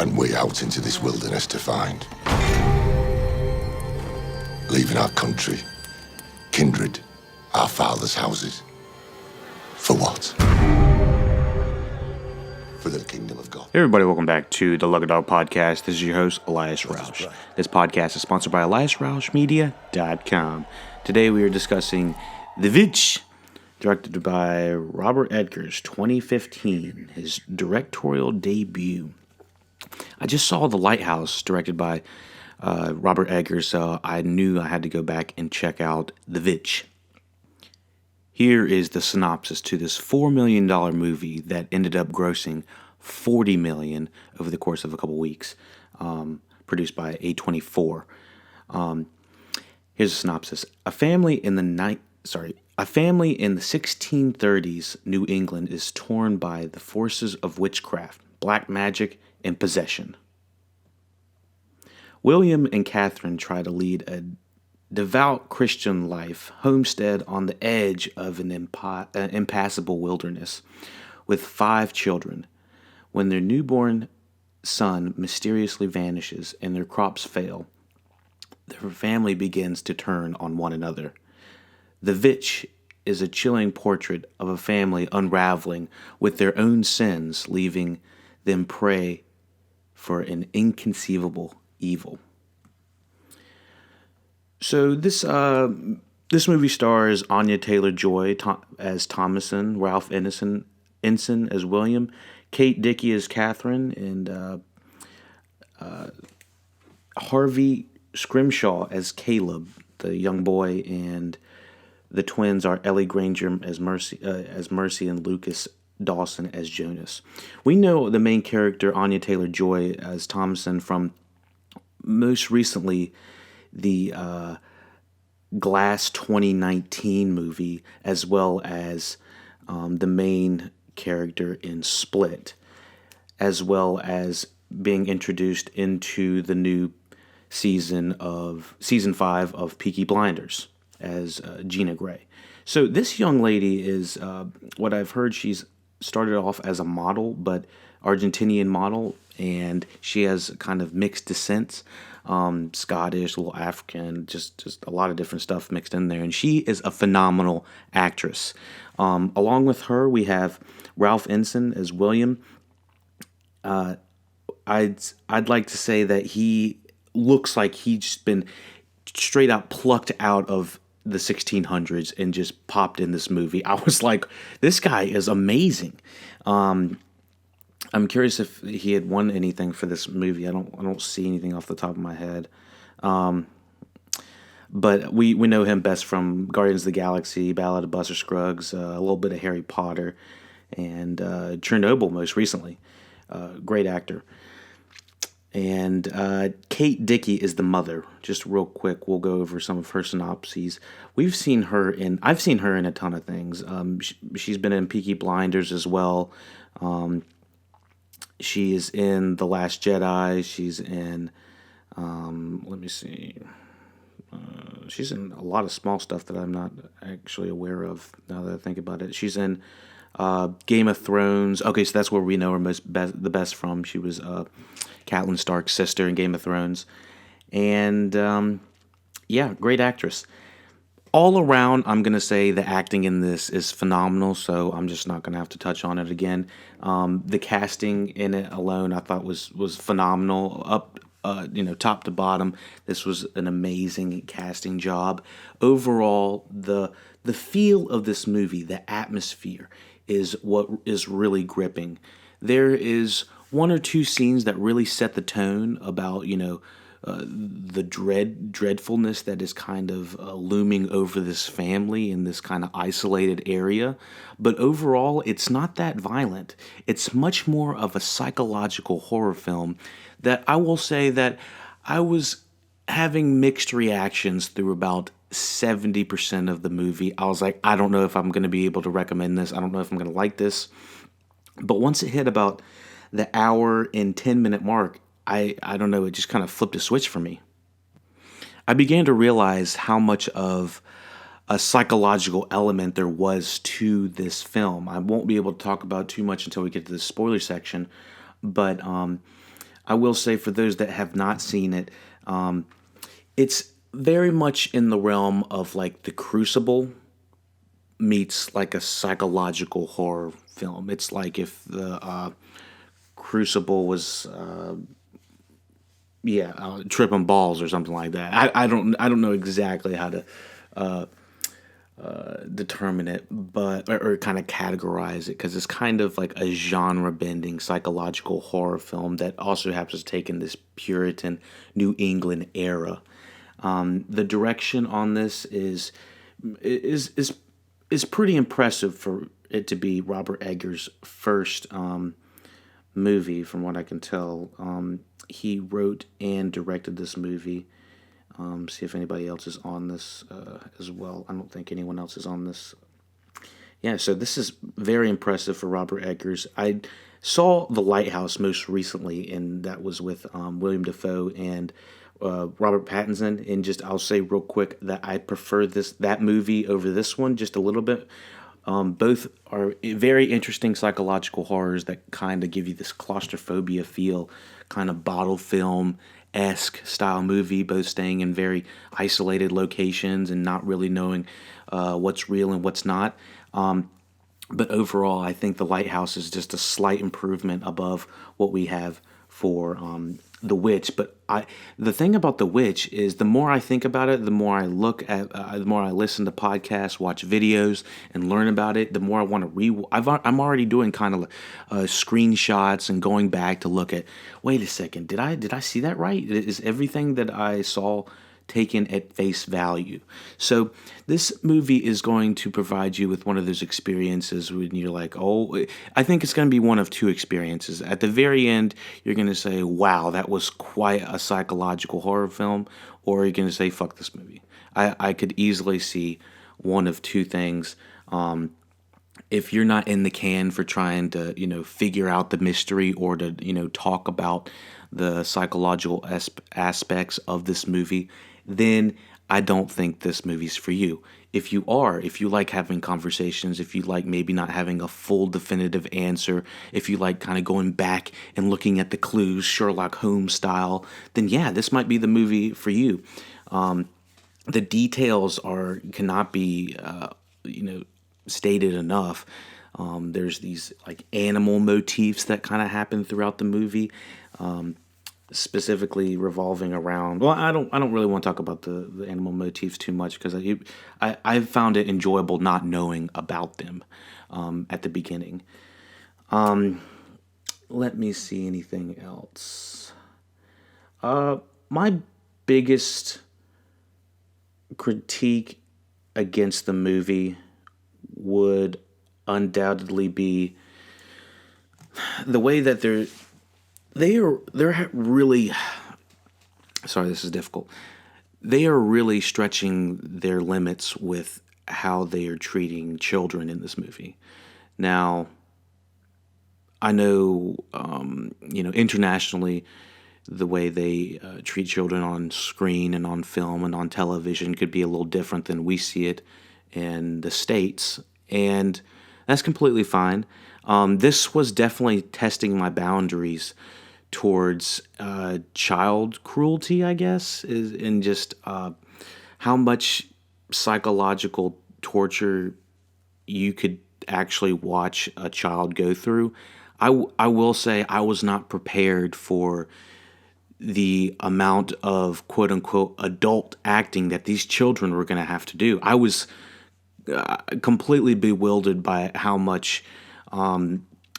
went we out into this wilderness to find? Leaving our country, kindred, our fathers' houses. For what? For the kingdom of God. Hey everybody, welcome back to the LuckyDog podcast. This is your host, Elias Roush. This podcast is sponsored by EliasRoushMedia.com. Today we are discussing VVitch, directed by Robert Eggers, 2015, his directorial debut. I just saw The Lighthouse, directed by Robert Eggers, so I knew I had to go back and check out VVitch. Here is the synopsis to this $4 million movie that ended up grossing $40 million over the course of a couple weeks, produced by A24. Here's a synopsis. A family in the 1630s New England is torn by the forces of witchcraft, black magic, and possession. William and Catherine try to lead a devout Christian life, homestead on the edge of an impassable wilderness, with 5 children. When their newborn son mysteriously vanishes and their crops fail, their family begins to turn on one another. VVitch is a chilling portrait of a family unraveling with their own sins, leaving them prey for an inconceivable evil. So this movie stars Anya Taylor-Joy as Thomason, Ralph Ensign as William, Kate Dickie as Catherine, and Harvey Scrimshaw as Caleb, the young boy, and the twins are Ellie Granger as Mercy, and Lucas Dawson as Jonas. We know the main character Anya Taylor-Joy as Thomason from most recently the Glass 2019 movie, as well as the main character in Split, as well as being introduced into the new season 5 of Peaky Blinders as Gina Gray. So this young lady is, what I've heard, she's started off as a model, but Argentinian model, and she has kind of mixed descents, Scottish, a little African, just a lot of different stuff mixed in there, and she is a phenomenal actress. Along with her, we have Ralph Ensign as William. I'd like to say that he looks like he's just been straight out plucked out of the 1600s and just popped in this movie. I was like, this guy is amazing. I'm curious if he had won anything for this movie. I don't see anything off the top of my head. But we know him best from Guardians of the Galaxy, Ballad of Buster Scruggs, a little bit of Harry Potter, and Chernobyl most recently. Great actor. And Kate Dickie is the mother. Just real quick, we'll go over some of her synopses. I've seen her in a ton of things. She's been in Peaky Blinders as well. She is in The Last Jedi. She's in, let me see. She's in a lot of small stuff that I'm not actually aware of now that I think about it. She's in Game of Thrones. Okay, so that's where we know her the best from. She was Catelyn Stark's sister in Game of Thrones. And, yeah, great actress. All around, I'm going to say the acting in this is phenomenal, so I'm just not going to have to touch on it again. The casting in it alone I thought was phenomenal. Top to bottom, this was an amazing casting job. Overall, the feel of this movie, the atmosphere, is what is really gripping. There is one or two scenes that really set the tone about, the dreadfulness that is kind of looming over this family in this kind of isolated area. But overall, it's not that violent. It's much more of a psychological horror film that I will say that I was having mixed reactions through about 70% of the movie. I was like, I don't know if I'm going to be able to recommend this. I don't know if I'm going to like this. But once it hit about the hour and 10-minute mark, I don't know, it just kind of flipped a switch for me. I began to realize how much of a psychological element there was to this film. I won't be able to talk about too much until we get to the spoiler section, but I will say for those that have not seen it, it's very much in the realm of like The Crucible meets like a psychological horror film. It's like if the Crucible was tripping balls or something like that. I don't know exactly how to determine it, but or kind of categorize it, because it's kind of like a genre bending psychological horror film that also happens to take in this Puritan New England era. The direction on this is is pretty impressive for it to be Robert Eggers' first movie, from what I can tell. He wrote and directed this movie. See if anybody else is on this as well. I don't think anyone else is on this. Yeah, so this is very impressive for Robert Eggers. I saw The Lighthouse most recently, and that was with William Dafoe and Robert Pattinson. And just I'll say real quick that I prefer that movie over this one just a little bit. Both are very interesting psychological horrors that kind of give you this claustrophobia feel, kind of bottle film-esque style movie, both staying in very isolated locations and not really knowing what's real and what's not. But overall, I think The Lighthouse is just a slight improvement above what we have for The Witch. But the thing about The Witch is, the more I think about it, the more I look at, the more I listen to podcasts, watch videos, and learn about it, the more I want to I'm already doing kind of screenshots and going back to look at. Wait a second, did I see that right? Is everything that I saw taken at face value? So this movie is going to provide you with one of those experiences when you're like, oh, I think it's going to be one of two experiences. At the very end, you're going to say, wow, that was quite a psychological horror film, or you're going to say, fuck this movie. I could easily see one of two things. If you're not in the can for trying to, figure out the mystery, or to, talk about the psychological aspects of this movie, then I don't think this movie's for you. If you like having conversations, if you like maybe not having a full definitive answer, if you like kind of going back and looking at the clues, Sherlock Holmes style, then yeah, this might be the movie for you. The details cannot be, stated enough. There's these like animal motifs that kind of happen throughout the movie. Specifically revolving around. Well, I don't really want to talk about the animal motifs too much, because I found it enjoyable not knowing about them at the beginning. Let me see anything else. My biggest critique against the movie would undoubtedly be the way that they're really, sorry, this is difficult. They are really stretching their limits with how they are treating children in this movie. Now, I know, internationally, the way they treat children on screen and on film and on television could be a little different than we see it in the States, and that's completely fine. This was definitely testing my boundaries towards child cruelty, I guess, and just how much psychological torture you could actually watch a child go through. I will say I was not prepared for the amount of quote-unquote adult acting that these children were going to have to do. I was completely bewildered by how much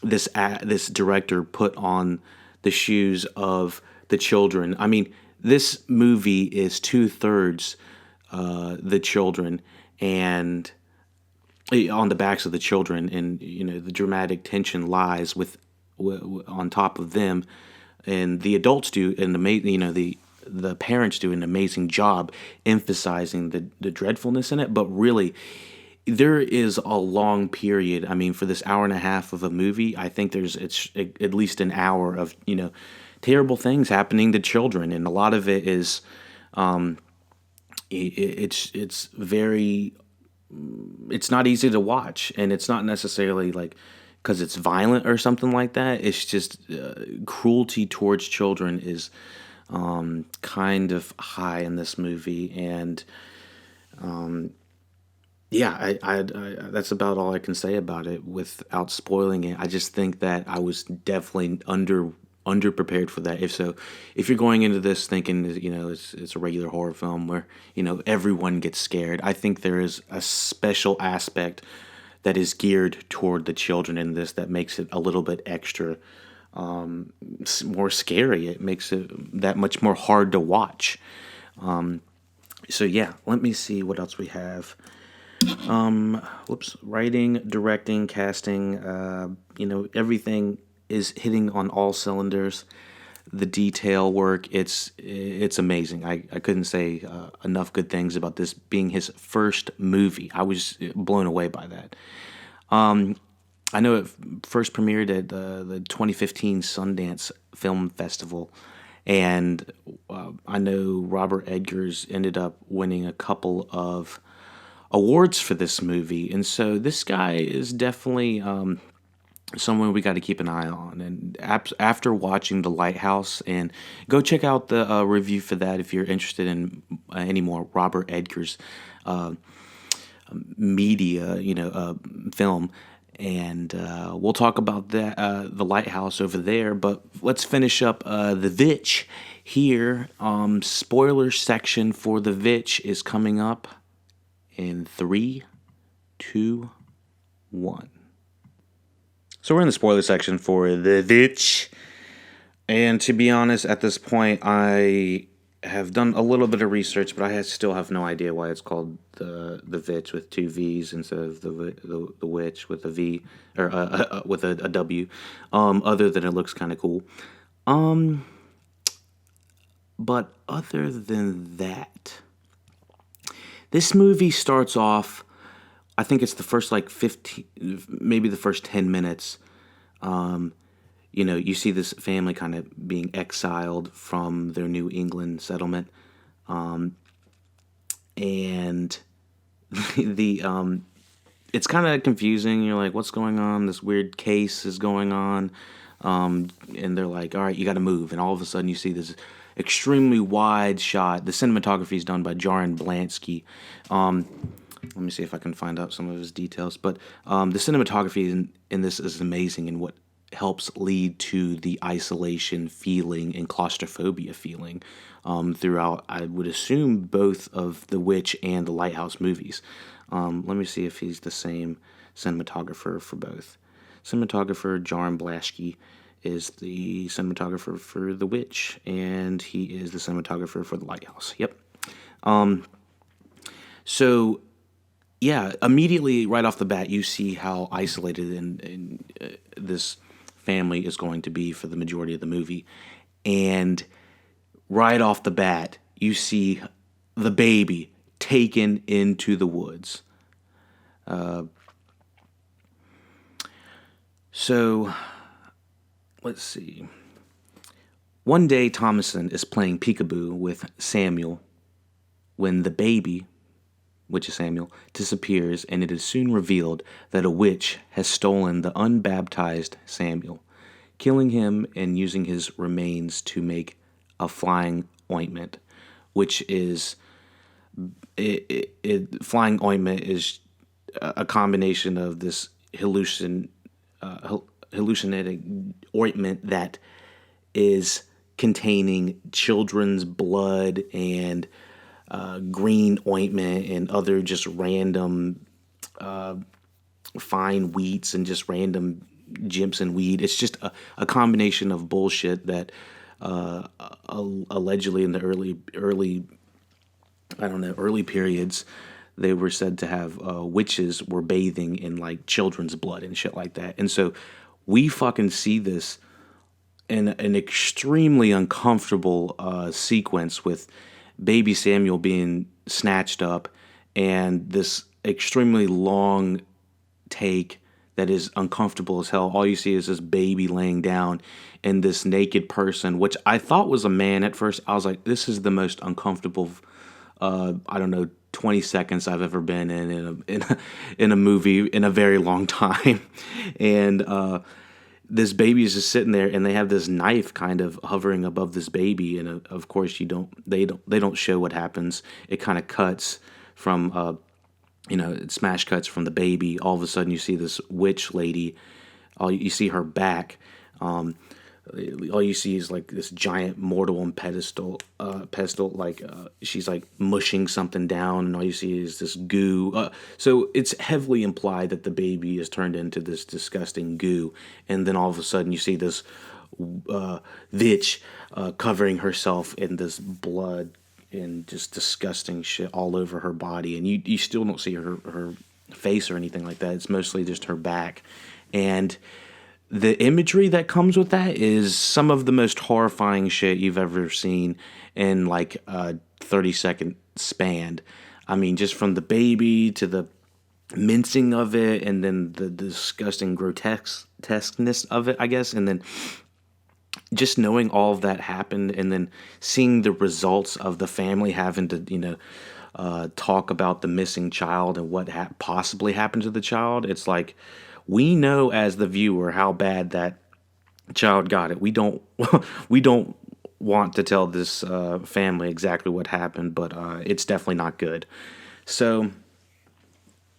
this director put on the shoes of the children. I mean, this movie is 2/3 the children, and on the backs of the children, and the dramatic tension lies on top of them, and the adults do an amazing, the parents do an amazing job emphasizing the dreadfulness in it. But really, there is a long period. I mean, for this hour and a half of a movie, I think it's at least an hour of terrible things happening to children, and a lot of it is it's not easy to watch, and it's not necessarily like because it's violent or something like that. It's just cruelty towards children is kind of high in this movie, and yeah, I that's about all I can say about it without spoiling it. I just think that I was definitely underprepared for that. If you're going into this thinking, it's a regular horror film where everyone gets scared, I think there is a special aspect that is geared toward the children in this that makes it a little bit extra more scary. It makes it that much more hard to watch. So yeah, let me see what else we have. Writing, directing, casting, everything is hitting on all cylinders. The detail work, it's amazing. I couldn't say enough good things about this being his first movie. I was blown away by that. I know it first premiered at the 2015 Sundance Film Festival, and I know Robert Eggers ended up winning a couple of awards for this movie, and so this guy is definitely someone we got to keep an eye on. And after watching The Lighthouse, and go check out the review for that if you're interested in any more Robert Eggers media, film. And we'll talk about that, The Lighthouse over there. But let's finish up the VVitch here. Spoiler section for the VVitch is coming up in 3, 2, 1. So we're in the spoiler section for the VVitch. And to be honest, at this point, I have done a little bit of research, but I still have no idea why it's called the VVitch with 2 V's instead of the witch with a V, or with a W, other than it looks kind of cool. But other than that, this movie starts off, I think it's the first 15, maybe the first 10 minutes. You see this family kind of being exiled from their New England settlement. And it's kind of confusing. You're like, what's going on? This weird case is going on. And they're like, all right, you got to move. And all of a sudden you see this extremely wide shot. The cinematography is done by Jaron Blansky. Let me see if I can find out some of his details. But the cinematography in this is amazing, and what helps lead to the isolation feeling and claustrophobia feeling throughout, I would assume, both of The Witch and The Lighthouse movies. Let me see if he's the same cinematographer for both. Cinematographer Jaron Blansky is the cinematographer for The Witch, and he is the cinematographer for The Lighthouse. Yep. So, yeah, immediately right off the bat, you see how isolated and this family is going to be for the majority of the movie. And right off the bat, you see the baby taken into the woods. So, let's see. One day, Thomason is playing peekaboo with Samuel when the baby, which is Samuel, disappears, and it is soon revealed that a witch has stolen the unbaptized Samuel, killing him and using his remains to make a flying ointment, which is flying ointment is a combination of this hallucinating ointment that is containing children's blood and green ointment and other just random fine wheats and just random Jimson weed. It's just a combination of bullshit that allegedly in the early periods, they were said to have witches were bathing in children's blood and shit like that. And so we fucking see this in an extremely uncomfortable sequence with baby Samuel being snatched up, and this extremely long take that is uncomfortable as hell. All you see is this baby laying down, and this naked person, which I thought was a man at first. I was like, this is the most uncomfortable, 20 seconds I've ever been in a movie in a very long time. And this baby is just sitting there, and they have this knife kind of hovering above this baby, and of course they don't show what happens. It kind of cuts from it smash cuts from the baby. All of a sudden you see this witch lady. You see her back. All you see is like this giant mortal and pedestal, like she's like mushing something down, and all you see is this goo. So it's heavily implied that the baby is turned into this disgusting goo, and then all of a sudden you see this Vitch covering herself in this blood and just disgusting shit all over her body, and you still don't see her face or anything like that. It's mostly just her back, and the imagery that comes with that is some of the most horrifying shit you've ever seen in like a 30-second span. I mean, just from the baby to the mincing of it, and then the disgusting grotesqueness of it, I guess, and then just knowing all of that happened, and then seeing the results of the family having to, talk about the missing child and what possibly happened to the child. It's like, we know as the viewer how bad that child got it. We don't we don't want to tell this family exactly what happened, but it's definitely not good. So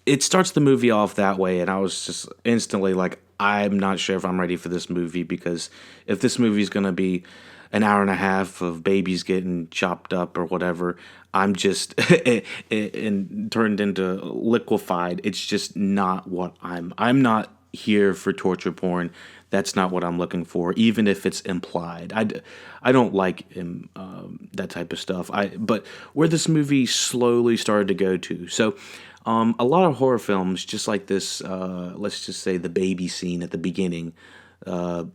it starts the movie off that way, and I was just instantly like, I'm not sure if I'm ready for this movie, because if this movie is going to be an hour and a half of babies getting chopped up or whatever, I'm just and turned into liquefied. It's just not what I'm not here for torture porn. That's not what I'm looking for, even if it's implied. I don't like that type of stuff. But where this movie slowly started to go to. So a lot of horror films, just like this, let's just say the baby scene at the beginning, a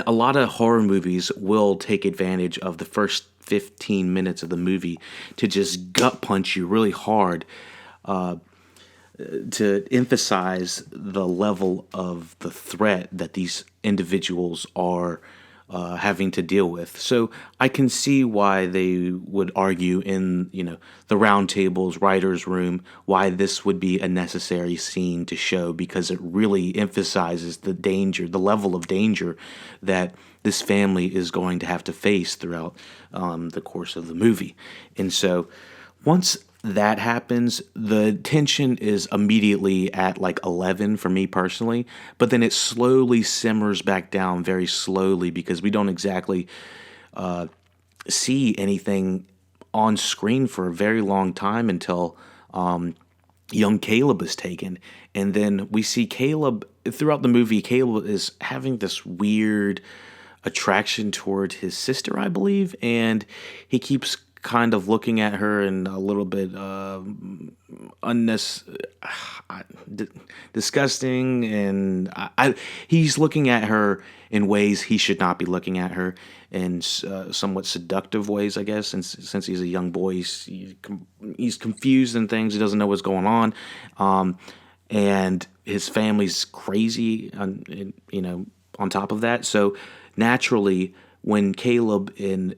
lot of horror movies will take advantage of the first 15 minutes of the movie to just gut punch you really hard, to emphasize the level of the threat that these individuals are having to deal with. So I can see why they would argue in, the round tables, writer's room, why this would be a necessary scene to show, because it really emphasizes the danger, the level of danger that this family is going to have to face throughout the course of the movie. And so once that happens, the tension is immediately at like 11 for me personally, but then it slowly simmers back down very slowly, because we don't exactly see anything on screen for a very long time until young Caleb is taken. And then we see Caleb throughout the movie. Caleb is having this weird attraction toward his sister, I believe, and he keeps kind of looking at her in a little bit disgusting, and he's looking at her in ways he should not be looking at her, in somewhat seductive ways, I guess. And since he's a young boy, he's confused and things. He doesn't know what's going on, and his family's crazy, on top of that. So naturally, when Caleb and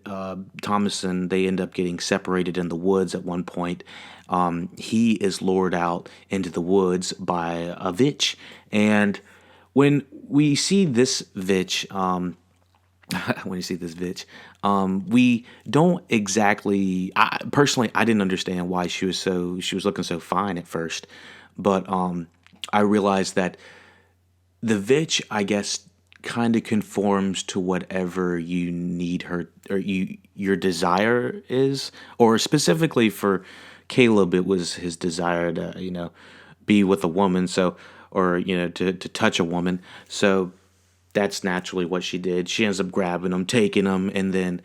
Thomason, they end up getting separated in the woods at one point, he is lured out into the woods by a Vitch. And when we see this Vitch, we don't exactly. Personally, I didn't understand why she was looking so fine at first, but I realized that the Vitch, I guess, kind of conforms to whatever you need her, or your desire is, or specifically for Caleb, it was his desire to be with a woman, so, or to touch a woman. So that's naturally what she did. She ends up grabbing him, taking him, and then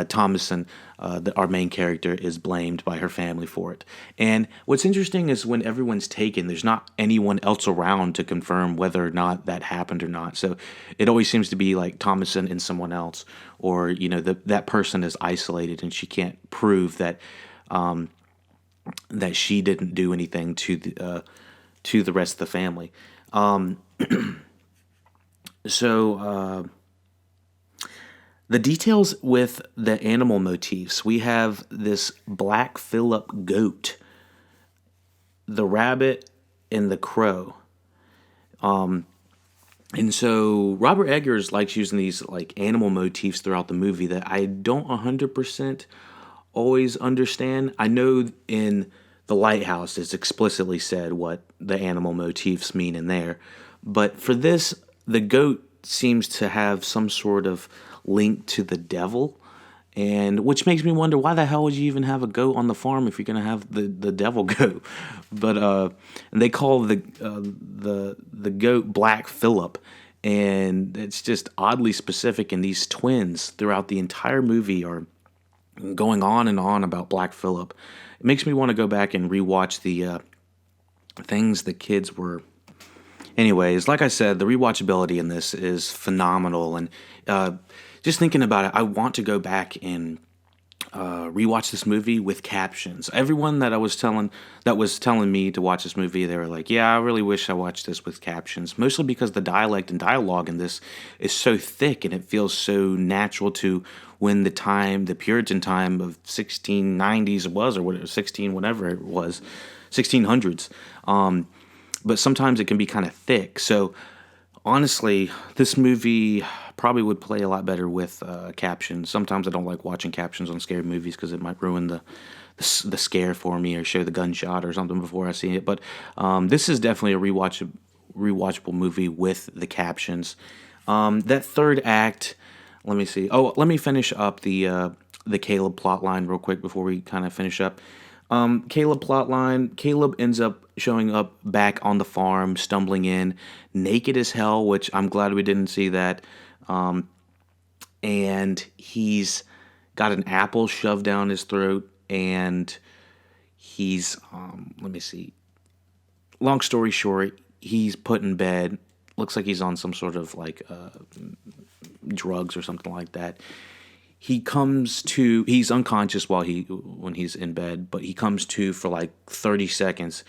Thomason, our main character, is blamed by her family for it. And what's interesting is when everyone's taken, there's not anyone else around to confirm whether or not that happened or not. So it always seems to be like Thomason and someone else, or that person is isolated and she can't prove that that she didn't do anything to the rest of the family. The details with the animal motifs. We have this Black Phillip goat, the rabbit, and the crow. And so Robert Eggers likes using these like animal motifs throughout the movie that I don't 100% always understand. I know in The Lighthouse it's explicitly said what the animal motifs mean in there. But for this, the goat seems to have some sort of link to the devil. And which makes me wonder, why the hell would you even have a goat on the farm if you're gonna have the devil goat? But and they call the goat Black Phillip, and it's just oddly specific. And these twins throughout the entire movie are going on and on about Black Phillip. It makes me want to go back and rewatch the things the kids were. Anyways, like I said, the rewatchability in this is phenomenal, and just thinking about it, I want to go back and rewatch this movie with captions. Everyone that was telling me to watch this movie, they were like, "Yeah, I really wish I watched this with captions." Mostly because the dialect and dialogue in this is so thick, and it feels so natural to when the Puritan time of 1690s was, or whatever, 16 whatever it was, 1600s. But sometimes it can be kind of thick. So honestly, this movie probably would play a lot better with captions. Sometimes I don't like watching captions on scary movies because it might ruin the scare for me, or show the gunshot or something before I see it. But this is definitely a rewatchable movie with the captions. That third act, let me see. Oh, let me finish up the Caleb plot line real quick before we kind of finish up. Caleb plotline. Caleb ends up showing up back on the farm, stumbling in, naked as hell, which I'm glad we didn't see that. And he's got an apple shoved down his throat, and he's, let me see. Long story short, he's put in bed. Looks like he's on some sort of like drugs or something like that. He's unconscious when he's in bed, but he comes to for like 30 seconds,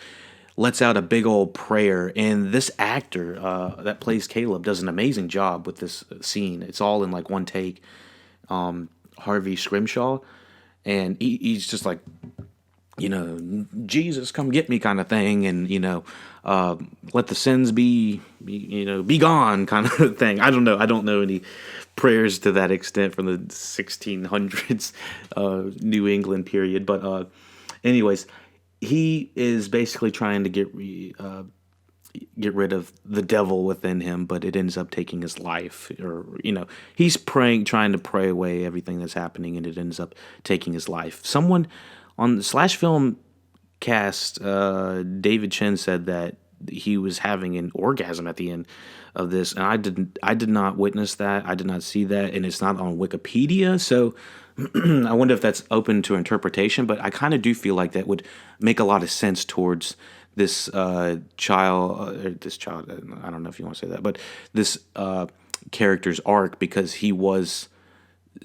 lets out a big old prayer, and this actor that plays Caleb does an amazing job with this scene. It's all in like one take. Harvey Scrimshaw, and he's just like, Jesus, come get me kind of thing, and let the sins be gone kind of thing. I don't know any prayers to that extent from the 1600s New England period, but anyways, he is basically trying to get rid of the devil within him, but it ends up taking his life, or he's trying to pray away everything that's happening, and it ends up taking his life. Someone on the Slash Film cast, David Chen, said that he was having an orgasm at the end of this, and I did not witness that. I did not see that, and it's not on Wikipedia, so I wonder if that's open to interpretation. But I kind of do feel like that would make a lot of sense towards this child. I don't know if you want to say that, but this character's arc, because he was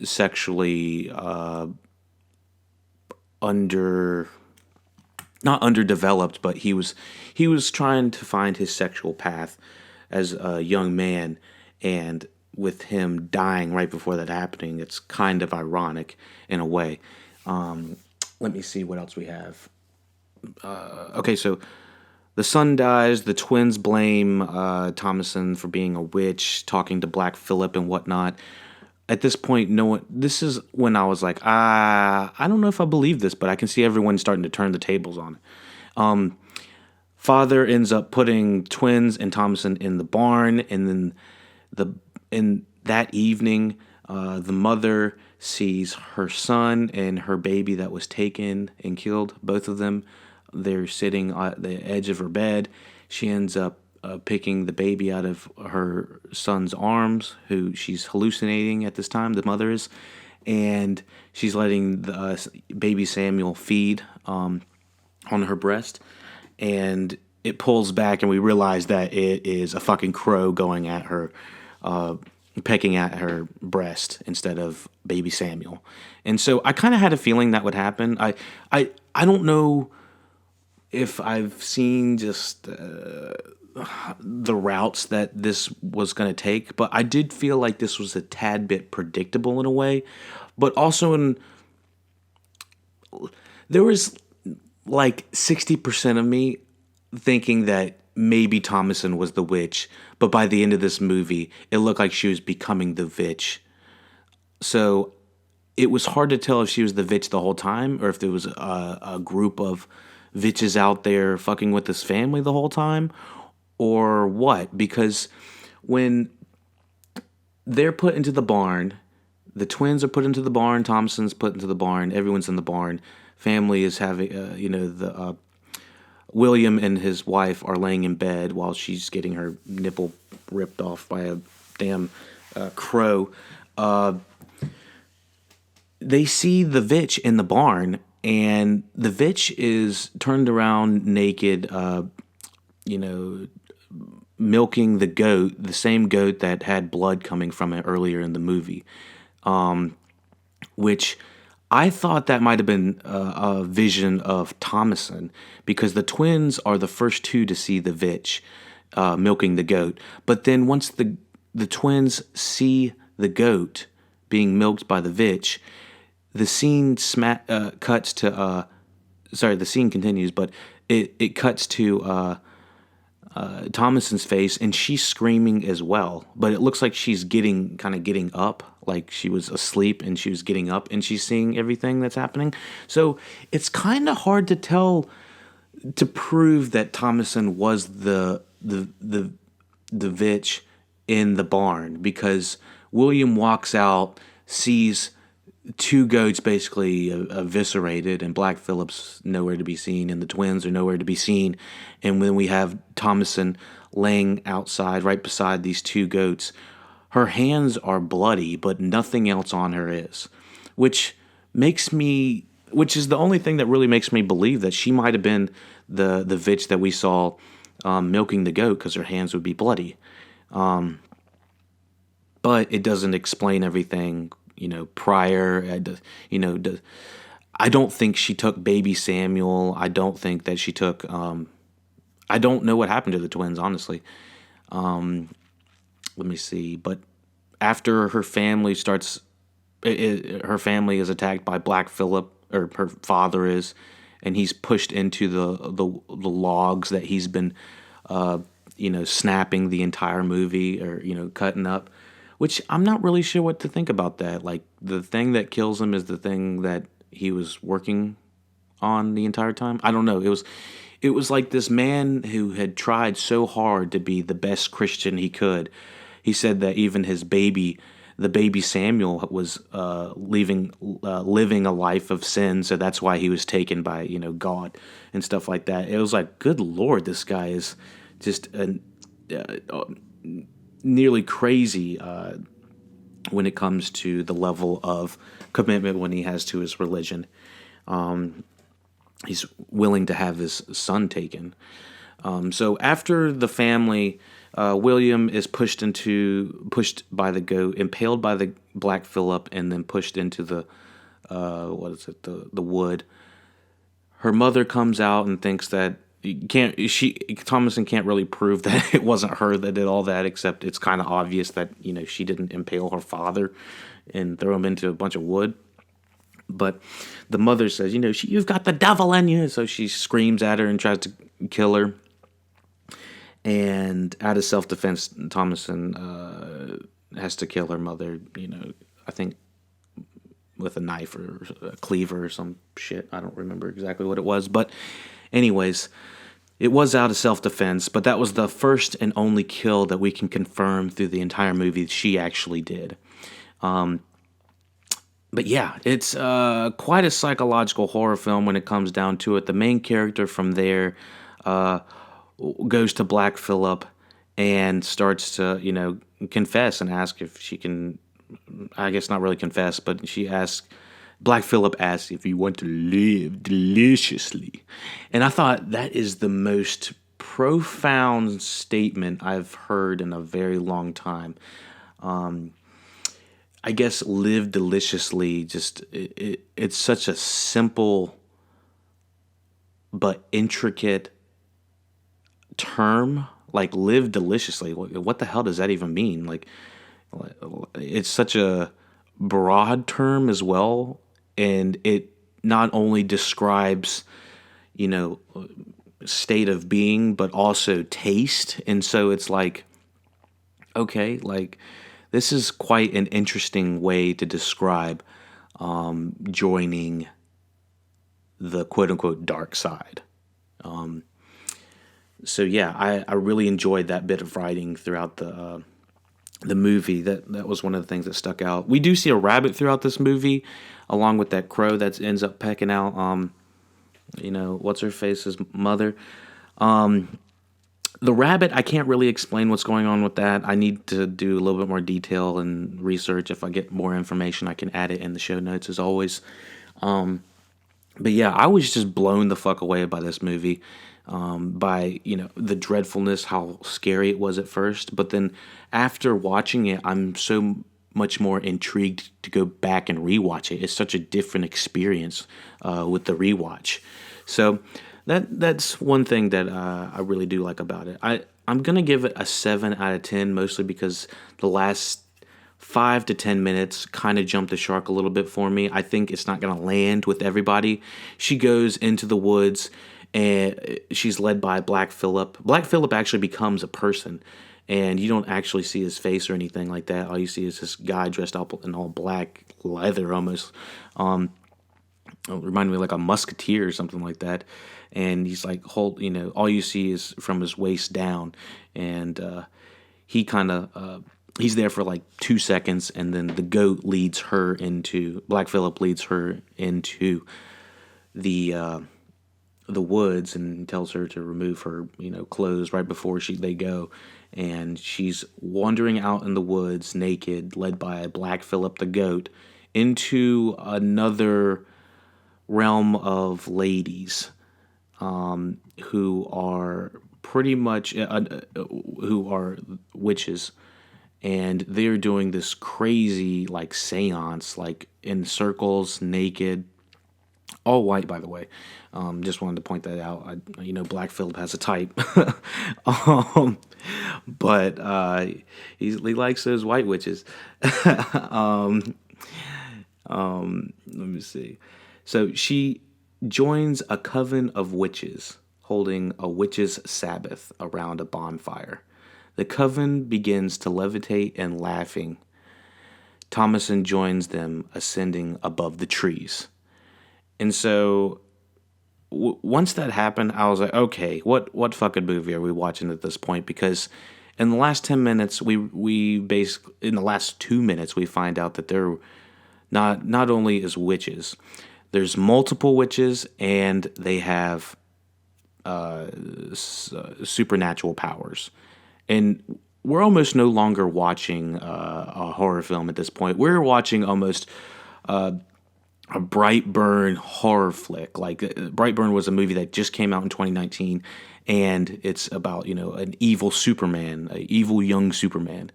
sexually not underdeveloped, but he was trying to find his sexual path as a young man, and with him dying right before that happening, it's kind of ironic in a way. Let me see what else we have. Okay, so the son dies. The twins blame Thomason for being a witch, talking to Black Phillip and whatnot. At this point, this is when I was like, I don't know if I believe this, but I can see everyone starting to turn the tables on it. Father ends up putting twins and Thomason in the barn, and then in that evening, the mother sees her son and her baby that was taken and killed, both of them. They're sitting at the edge of her bed. She ends up picking the baby out of her son's arms, who she's hallucinating at this time, the mother is, and she's letting the baby Samuel feed on her breast, and it pulls back, and we realize that it is a fucking crow going at her, pecking at her breast instead of baby Samuel. And so I kind of had a feeling that would happen. I don't know if I've seen just the routes that this was going to take, but I did feel like this was a tad bit predictable in a way, but also there was like 60% of me thinking that maybe Thomason was the witch, but by the end of this movie, it looked like she was becoming the Vitch. So it was hard to tell if she was the Vitch the whole time or if there was a group of Vitches out there fucking with this family the whole time or what. Because when they're put into the barn, the twins are put into the barn, Thompson's put into the barn, everyone's in the barn. Family is having, William and his wife are laying in bed while she's getting her nipple ripped off by a damn crow. They see the Vitch in the barn, and the Vitch is turned around naked, milking the goat, the same goat that had blood coming from it earlier in the movie, which I thought that might have been a vision of Thomason, because the twins are the first two to see the Vitch milking the goat. But then once the twins see the goat being milked by the Vitch, the scene cuts to the scene continues, but it cuts to Thomason's face, and she's screaming as well. But it looks like she's getting up, like she was asleep and she was getting up, and she's seeing everything that's happening. So it's kind of hard to tell, to prove that Thomason was the Vitch in the barn, because William walks out, sees two goats basically eviscerated, and Black Phillip's nowhere to be seen, and the twins are nowhere to be seen. And when we have Thomason laying outside right beside these two goats, her hands are bloody, but nothing else on her is, which is the only thing that really makes me believe that she might have been the Vitch that we saw milking the goat, because her hands would be bloody. But it doesn't explain everything, prior. I don't think she took baby Samuel. I don't think that she took. I don't know what happened to the twins, honestly. Let me see. But after her family her family is attacked by Black Phillip, or her father is, and he's pushed into the logs that he's been, snapping the entire movie, or cutting up. Which I'm not really sure what to think about that. Like, the thing that kills him is the thing that he was working on the entire time. I don't know. It was like this man who had tried so hard to be the best Christian he could. He said that even the baby Samuel, was living a life of sin, so that's why he was taken by God and stuff like that. It was like, good Lord, this guy is just nearly crazy when it comes to the level of commitment when he has to his religion. He's willing to have his son taken. So after the family, William is pushed by the goat, impaled by the Black Phillip, and then pushed into the wood. Her mother comes out and thinks that Thomason can't really prove that it wasn't her that did all that, except it's kind of obvious that she didn't impale her father and throw him into a bunch of wood. But the mother says, you've got the devil in you, so she screams at her and tries to kill her. And out of self-defense, Thomason has to kill her mother. I think with a knife or a cleaver or some shit. I don't remember exactly what it was, but anyways, it was out of self-defense, but that was the first and only kill that we can confirm through the entire movie she actually did. But yeah, it's quite a psychological horror film when it comes down to it. The main character from there goes to Black Phillip and starts to, confess and ask if she can, I guess not really confess, but Black Phillip asks if you want to live deliciously. And I thought that is the most profound statement I've heard in a very long time. I guess live deliciously, just it's such a simple but intricate term, like live deliciously. What the hell does that even mean? Like, it's such a broad term as well, and it not only describes, you know, state of being, but also taste. And so it's like, okay, like this is quite an interesting way to describe joining the quote unquote dark side. So yeah, I really enjoyed that bit of writing throughout the movie. That was one of the things that stuck out. We do see a rabbit throughout this movie, along with that crow that ends up pecking out what's her face's mother. The rabbit, I can't really explain what's going on with that. I need to do a little bit more detail and research. If I get more information, I can add it in the show notes as always. But yeah, I was just blown the fuck away by this movie, by, the dreadfulness, how scary it was at first. But then after watching it, I'm so much more intrigued to go back and rewatch it. It's such a different experience with the rewatch. So that's one thing that I really do like about it. I'm going to give it a 7 out of 10, mostly because the last 5 to 10 minutes kind of jumped the shark a little bit for me. I think it's not going to land with everybody. She goes into the woods and she's led by Black Phillip. Black Phillip actually becomes a person, and you don't actually see his face or anything like that. All you see is this guy dressed up in all black leather almost. It reminded me of like a musketeer or something like that. And he's like, all you see is from his waist down. And he kind of, he's there for like 2 seconds, and then the goat Black Phillip leads her into the woods and tells her to remove her, clothes right before they go. And she's wandering out in the woods naked, led by Black Phillip the goat, into another realm of ladies who are pretty much who are witches, and they're doing this crazy like seance, like in circles, naked, all white, by the way. Just wanted to point that out. Black Phillip has a type, but he likes those white witches. Let me see. So she joins a coven of witches holding a witches' sabbath around a bonfire. The coven begins to levitate and laughing. Thomason joins them, ascending above the trees. And so once that happened, I was like, okay, what fucking movie are we watching at this point? Because in the last 10 minutes, we basically, in the last 2 minutes, we find out that they're not only is witches, there's multiple witches, and they have supernatural powers. And we're almost no longer watching a horror film at this point. We're watching almost a Brightburn horror flick. Like Brightburn was a movie that just came out in 2019, and it's about an evil Superman, an evil young Superman.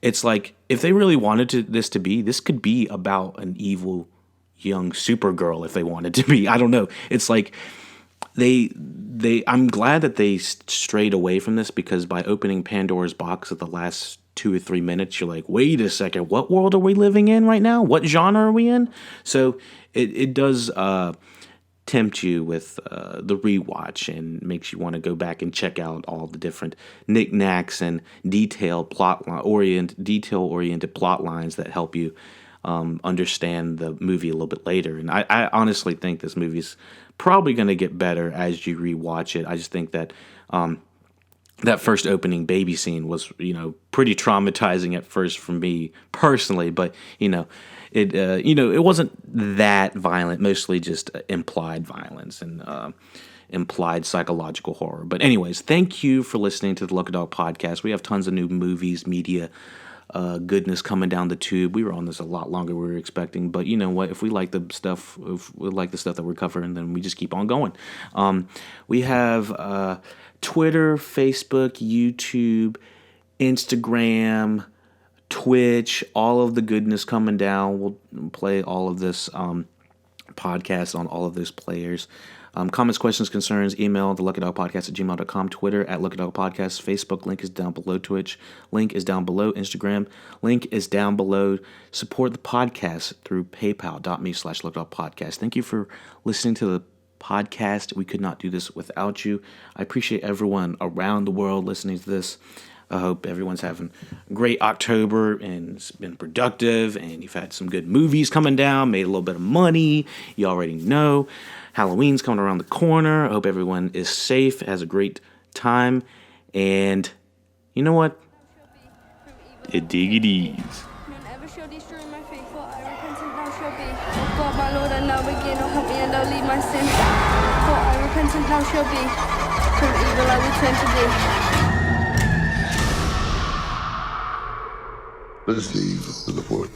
It's like if they really wanted this could be about an evil young Supergirl if they wanted to be. I don't know. It's like I'm glad that they strayed away from this, because by opening Pandora's box at the last 2 or 3 minutes, you're like, wait a second, what world are we living in right now? What genre are we in? So it does tempt you with the rewatch, and makes you want to go back and check out all the different knickknacks and detail-oriented plot lines that help you understand the movie a little bit later. And I honestly think this movie's probably going to get better as you rewatch it. I just think that that first opening baby scene was, pretty traumatizing at first for me personally, but it wasn't that violent, mostly just implied violence and implied psychological horror. But anyways, thank you for listening to the LuckyDog podcast. We have tons of new movies, media, goodness coming down the tube. We were on this a lot longer than we were expecting, but you know what? If we like the stuff that we're covering, then we just keep on going. We have Twitter, Facebook, YouTube, Instagram, Twitch, all of the goodness coming down. We'll play all of this podcast on all of those players. Comments, questions, concerns, email theluckydogpodcast@gmail.com, Twitter @LuckyDogPodcast, Facebook, link is down below, Twitch, link is down below, Instagram, link is down below. Support the podcast through paypal.me/LuckyDogPodcast. Thank you for listening to the podcast. We could not do this without you. I appreciate everyone around the world listening to this. I hope everyone's having a great October and it's been productive and you've had some good movies coming down, made a little bit of money. You already know. Halloween's coming around the corner. I hope everyone is safe, has a great time. And you know what? It diggities. My Lord, and now begin, oh help me and don't leave my sin. For I repentant now shall be, from evil I will turn to thee. What is the evil of the wood?